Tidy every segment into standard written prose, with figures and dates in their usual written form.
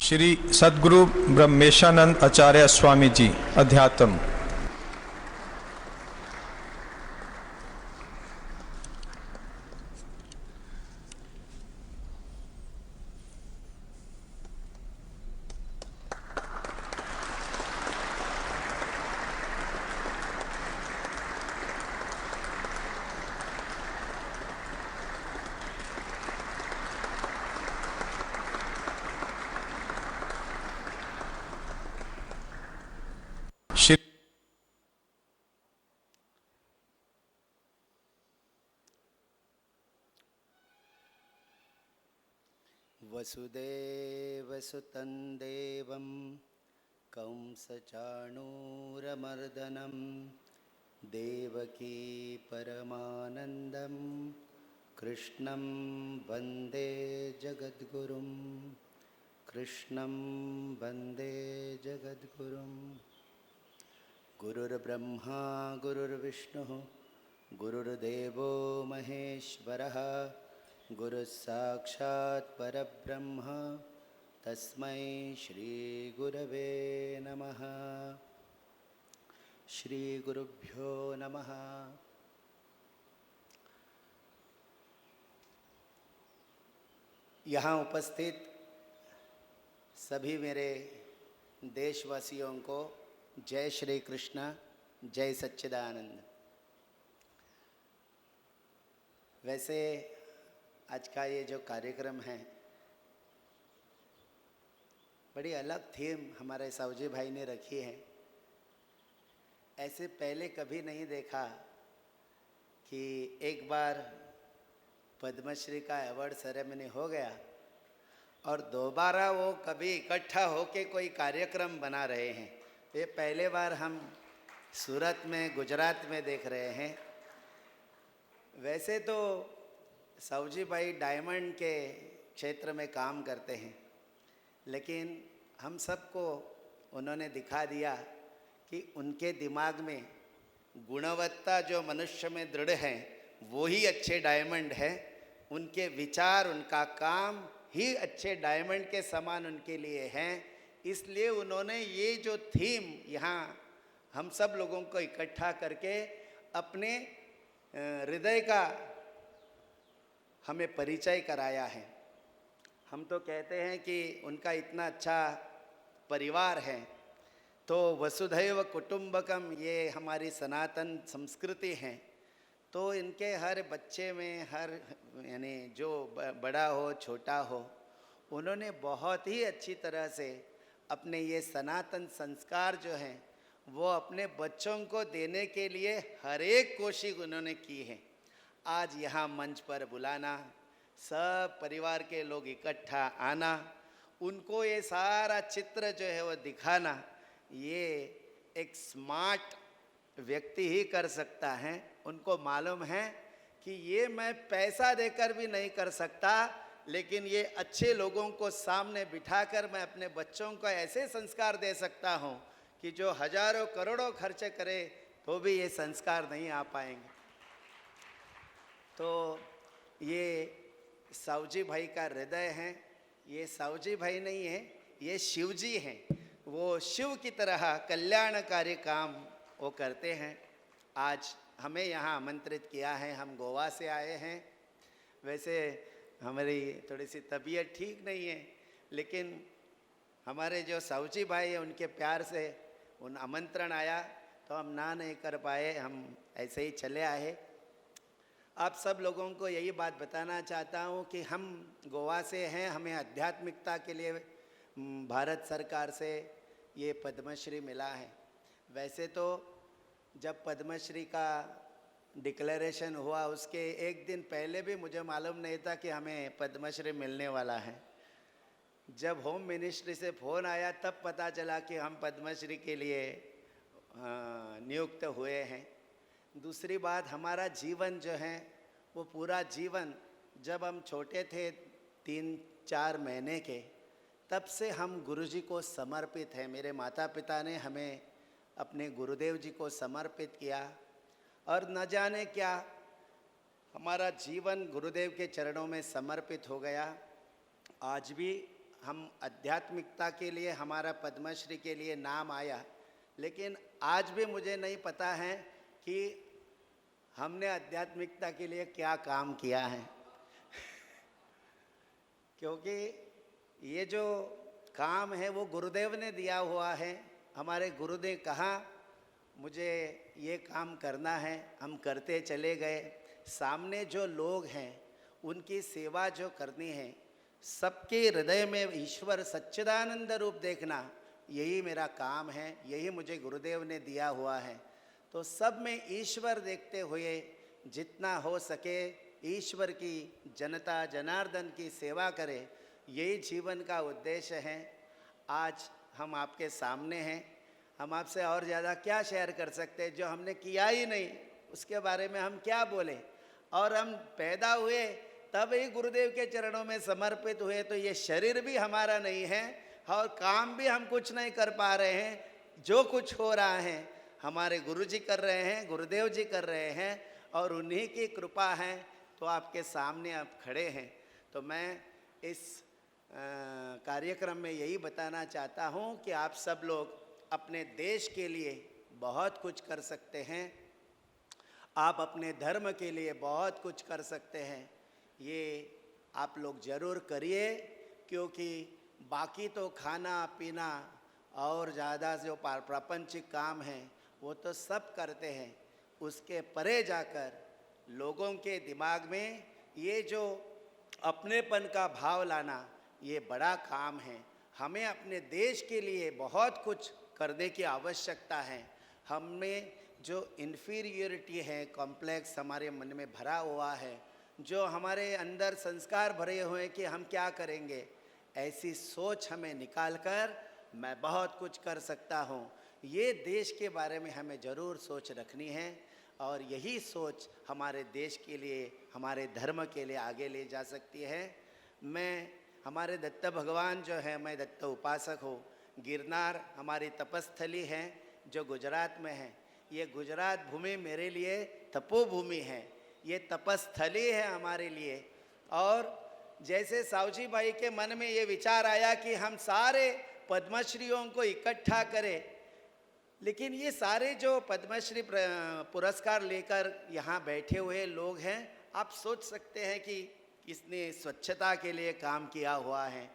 श्री सद्गुरु ब्रह्मेशानंद आचार्य स्वामी जी अध्यात्म। श्री वसुदेवसुतं देवं कंसचाणूरमर्दनं देवकी परमानन्दं कृष्णं वन्दे जगद्गुरुं कृष्णं वन्दे जगद्गुरुं। गुरुर्ब्रह्मा गुरुर्विष्णुः गुरुर्देवो महेश्वरः गुरुस्साक्षात् परब्रह्म तस्मै श्रीगुरवे नमः। श्रीगुरुभ्यो नमः। यहाँ उपस्थित सभी मेरे देशवासियों को जय श्री कृष्ण, जय सच्चिदानंद। वैसे आज का ये जो कार्यक्रम है, बड़ी अलग थीम हमारे सावजी भाई ने रखी है। ऐसे पहले कभी नहीं देखा कि एक बार पद्मश्री का अवार्ड सेरेमनी हो गया और दोबारा वो कभी इकट्ठा होके कोई कार्यक्रम बना रहे हैं। ये पहले बार हम सूरत में, गुजरात में देख रहे हैं। वैसे तो सावजी भाई डायमंड के क्षेत्र में काम करते हैं, लेकिन हम सबको उन्होंने दिखा दिया कि उनके दिमाग में गुणवत्ता जो मनुष्य में दृढ़ है वो ही अच्छे डायमंड है। उनके विचार, उनका काम ही अच्छे डायमंड के समान उनके लिए हैं। इसलिए उन्होंने ये जो थीम यहाँ हम सब लोगों को इकट्ठा करके अपने हृदय का हमें परिचय कराया है। हम तो कहते हैं कि उनका इतना अच्छा परिवार है, तो वसुधैव कुटुंबकम ये हमारी सनातन संस्कृति है। तो इनके हर बच्चे में, हर यानी जो बड़ा हो छोटा हो, उन्होंने बहुत ही अच्छी तरह से अपने ये सनातन संस्कार जो हैं वो अपने बच्चों को देने के लिए हर एक कोशिश उन्होंने की है। आज यहाँ मंच पर बुलाना, सब परिवार के लोग इकट्ठा आना, उनको ये सारा चित्र जो है वो दिखाना, ये एक स्मार्ट व्यक्ति ही कर सकता है। उनको मालूम है कि ये मैं पैसा देकर भी नहीं कर सकता, लेकिन ये अच्छे लोगों को सामने बिठाकर मैं अपने बच्चों को ऐसे संस्कार दे सकता हूँ कि जो हजारों करोड़ों खर्च करे तो भी ये संस्कार नहीं आ पाएंगे। तो ये सावजी भाई का हृदय है। ये सावजी भाई नहीं है, ये शिवजी हैं। वो शिव की तरह कल्याणकारी काम वो करते हैं। आज हमें यहाँ आमंत्रित किया है, हम गोवा से आए हैं। वैसे हमारी थोड़ी सी तबीयत ठीक नहीं है, लेकिन हमारे जो सावजी भाई हैं उनके प्यार से उन आमंत्रण आया तो हम ना नहीं कर पाए, हम ऐसे ही चले आए। आप सब लोगों को यही बात बताना चाहता हूँ कि हम गोवा से हैं। हमें आध्यात्मिकता के लिए भारत सरकार से ये पद्मश्री मिला है। वैसे तो जब पद्मश्री का डिक्लेरेशन हुआ उसके एक दिन पहले भी मुझे मालूम नहीं था कि हमें पद्मश्री मिलने वाला है। जब होम मिनिस्ट्री से फ़ोन आया तब पता चला कि हम पद्मश्री के लिए नियुक्त हुए हैं। दूसरी बात, हमारा जीवन जो है वो पूरा जीवन, जब हम छोटे थे 3-4 महीने के, तब से हम गुरुजी को समर्पित हैं। मेरे माता पिता ने हमें अपने गुरुदेव जी को समर्पित किया और न जाने क्या हमारा जीवन गुरुदेव के चरणों में समर्पित हो गया। आज भी हम आध्यात्मिकता के लिए हमारा पद्मश्री के लिए नाम आया, लेकिन आज भी मुझे नहीं पता है कि हमने आध्यात्मिकता के लिए क्या काम किया है। क्योंकि ये जो काम है वो गुरुदेव ने दिया हुआ है। हमारे गुरु ने कहा मुझे ये काम करना है, हम करते चले गए। सामने जो लोग हैं उनकी सेवा जो करनी है, सबके हृदय में ईश्वर सच्चिदानंद रूप देखना, यही मेरा काम है, यही मुझे गुरुदेव ने दिया हुआ है। तो सब में ईश्वर देखते हुए जितना हो सके ईश्वर की जनता जनार्दन की सेवा करें, यही जीवन का उद्देश्य है। आज हम आपके सामने हैं, हम आपसे और ज़्यादा क्या शेयर कर सकते हैं? जो हमने किया ही नहीं उसके बारे में हम क्या बोलें। और हम पैदा हुए तब ही गुरुदेव के चरणों में समर्पित हुए, तो ये शरीर भी हमारा नहीं है और काम भी हम कुछ नहीं कर पा रहे हैं। जो कुछ हो रहा है हमारे गुरु जी कर रहे हैं, गुरुदेव जी कर रहे हैं, और उन्हीं की कृपा है तो आपके सामने आप खड़े हैं। तो मैं इस कार्यक्रम में यही बताना चाहता हूँ कि आप सब लोग अपने देश के लिए बहुत कुछ कर सकते हैं, आप अपने धर्म के लिए बहुत कुछ कर सकते हैं। ये आप लोग ज़रूर करिए, क्योंकि बाकी तो खाना पीना और ज़्यादा जो प्रापंचिक काम है वो तो सब करते हैं। उसके परे जाकर लोगों के दिमाग में ये जो अपनेपन का भाव लाना, ये बड़ा काम है। हमें अपने देश के लिए बहुत कुछ करने की आवश्यकता है। हमें जो इन्फीरियरिटी है, कॉम्प्लेक्स हमारे मन में भरा हुआ है, जो हमारे अंदर संस्कार भरे हुए हैं कि हम क्या करेंगे, ऐसी सोच हमें निकालकर मैं बहुत कुछ कर सकता हूँ, ये देश के बारे में हमें ज़रूर सोच रखनी है। और यही सोच हमारे देश के लिए, हमारे धर्म के लिए आगे ले जा सकती है। मैं हमारे दत्त भगवान जो है, मैं दत्त उपासक हूँ। गिरनार हमारी तपस्थली है जो गुजरात में है। ये गुजरात भूमि मेरे लिए तपोभूमि है, ये तपस्थली है हमारे लिए। और जैसे सावजी भाई के मन में ये विचार आया कि हम सारे पद्मश्रियों को इकट्ठा करें, लेकिन ये सारे जो पद्मश्री पुरस्कार लेकर यहाँ बैठे हुए लोग हैं, आप सोच सकते हैं कि किसने स्वच्छता के लिए काम किया हुआ है।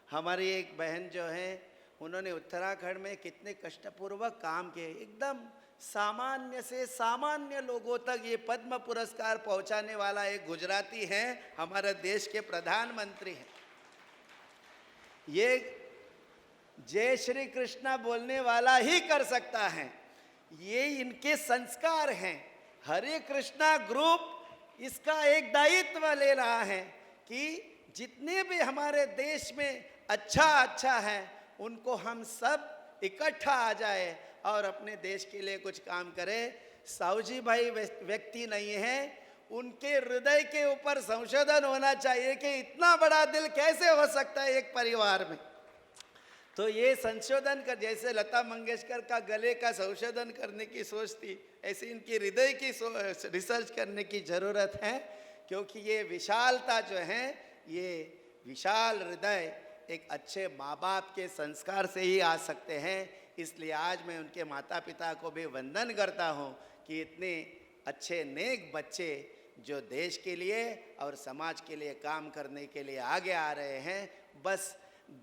हमारी एक बहन जो है, उन्होंने उत्तराखंड में कितने कष्टपूर्वक काम किए। एकदम सामान्य से सामान्य लोगों तक ये पद्म पुरस्कार पहुंचाने वाला एक गुजराती है, हमारे देश के प्रधानमंत्री हैं। ये जय श्री कृष्णा बोलने वाला ही कर सकता है, ये इनके संस्कार हैं। हरे कृष्णा ग्रुप इसका एक दायित्व ले रहा है कि जितने भी हमारे देश में अच्छा है उनको हम सब इकट्ठा आ जाए और अपने देश के लिए कुछ काम करें। सावजी भाई व्यक्ति नहीं है, उनके हृदय के ऊपर संशोधन होना चाहिए कि इतना बड़ा दिल कैसे हो सकता है एक परिवार में। तो ये संशोधन कर, जैसे लता मंगेशकर का गले का संशोधन करने की सोच थी, ऐसे इनकी हृदय की रिसर्च करने की ज़रूरत है। क्योंकि ये विशालता जो है, ये विशाल हृदय एक अच्छे माँ बाप के संस्कार से ही आ सकते हैं। इसलिए आज मैं उनके माता पिता को भी वंदन करता हूँ कि इतने अच्छे नेक बच्चे जो देश के लिए और समाज के लिए काम करने के लिए आगे आ रहे हैं। बस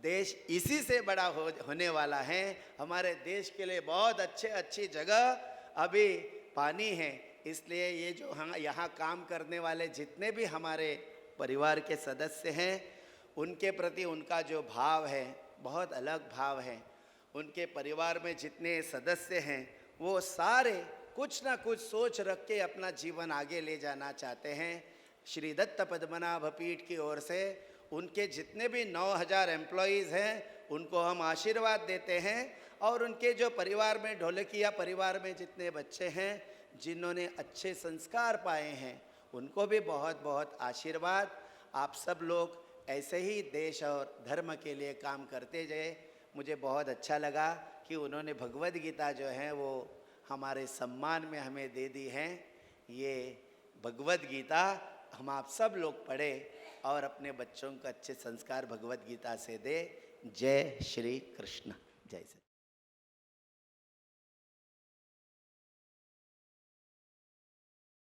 देश इसी से बड़ा होने वाला है। हमारे देश के लिए बहुत अच्छी जगह अभी पानी है। इसलिए ये जो यहाँ काम करने वाले जितने भी हमारे परिवार के सदस्य हैं, उनके प्रति उनका जो भाव है बहुत अलग भाव है। उनके परिवार में जितने सदस्य हैं वो सारे कुछ ना कुछ सोच रख के अपना जीवन आगे ले जाना चाहते हैं। श्री दत्त पद्मनाभ पीठ की ओर से उनके जितने भी 9000 एम्प्लॉयज़ हैं उनको हम आशीर्वाद देते हैं। और उनके जो परिवार में, ढोलकिया परिवार में जितने बच्चे हैं जिन्होंने अच्छे संस्कार पाए हैं, उनको भी बहुत बहुत आशीर्वाद। आप सब लोग ऐसे ही देश और धर्म के लिए काम करते जाए। मुझे बहुत अच्छा लगा कि उन्होंने भगवद गीता जो है वो हमारे सम्मान में हमें दे दी है। ये भगवद गीता हम आप सब लोग पढ़े। और अपने बच्चों को अच्छे संस्कार भगवत गीता से दे। जय श्री कृष्ण। जय श्री।